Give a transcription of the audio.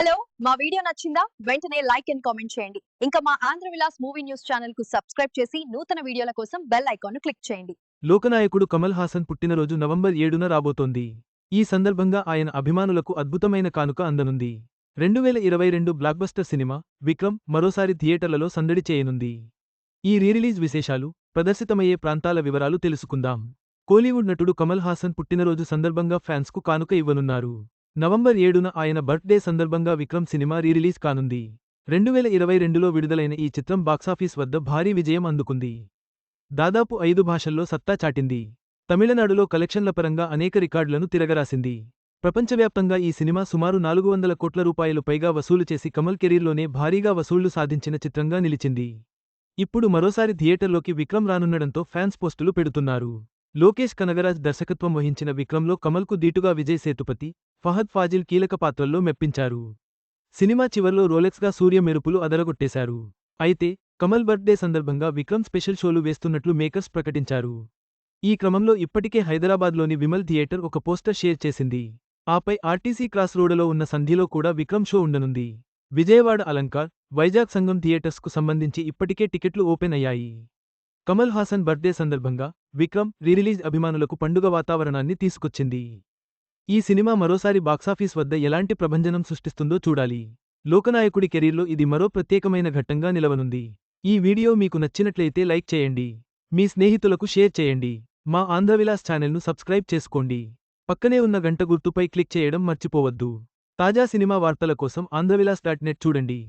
Hello మా video నచ్చిందా వెంటనే లైక్ అండ్ కామెంట్ చేయండి. ఇంకా మా Andhra Vilas movie news channel కు సబ్స్క్రైబ్ చేసి నూతన వీడియోల కోసం బెల్ ఐకాన్ ను క్లిక్ చేయండి. లోకనాయకుడు కమల్ హాసన్ పుట్టినరోజు నవంబర్ 7న రాబోతోంది. ఈ సందర్భంగా ఆయన అభిమానులకు అద్భుతమైన కానుక అందనుంది. 2022 బ్లాక్బస్టర్ సినిమా విక్రమ్ మరోసారి థియేటర్లలో సందడి చేయనుంది. ఈ రీరిలీజ్ విశేషాలు, ప్రదర్శితమయ్యే ప్రాంతాల వివరాలు తెలుసుకుందాం. కోలీవుడ్ నటుడు కమల్ హాసన్ పుట్టినరోజు సందర్భంగా ఫ్యాన్స్కు కానుక ఇవ్వనున్నారు. నవంబర్ 7న ఆయన బర్త్డే సందర్భంగా విక్రమ్ సినిమా రీరిలీజ్ కానుంది. 2022లో విడుదలైన ఈ చిత్రం బాక్సాఫీస్ వద్ద భారీ విజయం అందుకుంది. దాదాపు 5 భాషల్లో సత్తా చాటింది. తమిళనాడులో కలెక్షన్ల పరంగా అనేక రికార్డులను తిరగరాసింది. ప్రపంచవ్యాప్తంగా ఈ సినిమా సుమారు 400 కోట్ల రూపాయలు పైగా వసూలు చేసి కమల్ కెరీర్లోనే భారీగా వసూళ్లు సాధించిన చిత్రంగా నిలిచింది. ఇప్పుడు మరోసారి థియేటర్లోకి విక్రమ్ రానుండడంతో ఫ్యాన్స్ పోస్టులు పెడుతున్నారు. లోకేష్ కనగరాజ్ దర్శకత్వం వహించిన విక్రమ్లో కమల్కు దీటుగా విజయ్ సేతుపతి, ఫహద్ ఫాజిల్ కీలక పాత్రల్లో మెప్పించారు. సినిమా చివర్లో రోలెక్స్గా సూర్య మెరుపులు అదరగొట్టేశారు. అయితే కమల్ బర్త్డే సందర్భంగా విక్రమ్ స్పెషల్ షోలు వేస్తున్నట్లు మేకర్స్ ప్రకటించారు. ఈ క్రమంలో ఇప్పటికే హైదరాబాద్లోని విమల్ థియేటర్ ఒక పోస్టర్ షేర్ చేసింది. ఆపై ఆర్టీసీ క్రాస్ రోడ్డులో ఉన్న సంధిలో కూడా విక్రమ్ షో ఉండనుంది. విజయవాడ అలంకార్, వైజాగ్ సంగం థియేటర్స్కు సంబంధించి ఇప్పటికే టికెట్లు ఓపెన్ అయ్యాయి. కమల్ హాసన్ బర్త్డే సందర్భంగా విక్రమ్ రీరిలీజ్ అభిమానులకు పండుగ వాతావరణాన్ని తీసుకొచ్చింది. ఈ సినిమా మరోసారి బాక్సాఫీస్ వద్ద ఎలాంటి ప్రభంజనం సృష్టిస్తుందో చూడాలి. లోకనాయకుడి కెరీర్లో ఇది మరో ప్రత్యేకమైన ఘట్టంగా నిలవనుంది. ఈ వీడియో మీకు నచ్చినట్లయితే లైక్ చేయండి. మీ స్నేహితులకు షేర్ చేయండి. మా ఆంధ్రవిలాస్ ఛానల్ను సబ్స్క్రైబ్ చేసుకోండి. పక్కనే ఉన్న గంట గుర్తుపై క్లిక్ చేయడం మర్చిపోవద్దు. తాజా సినిమా వార్తల కోసం ఆంధ్రవిలాస్.net చూడండి.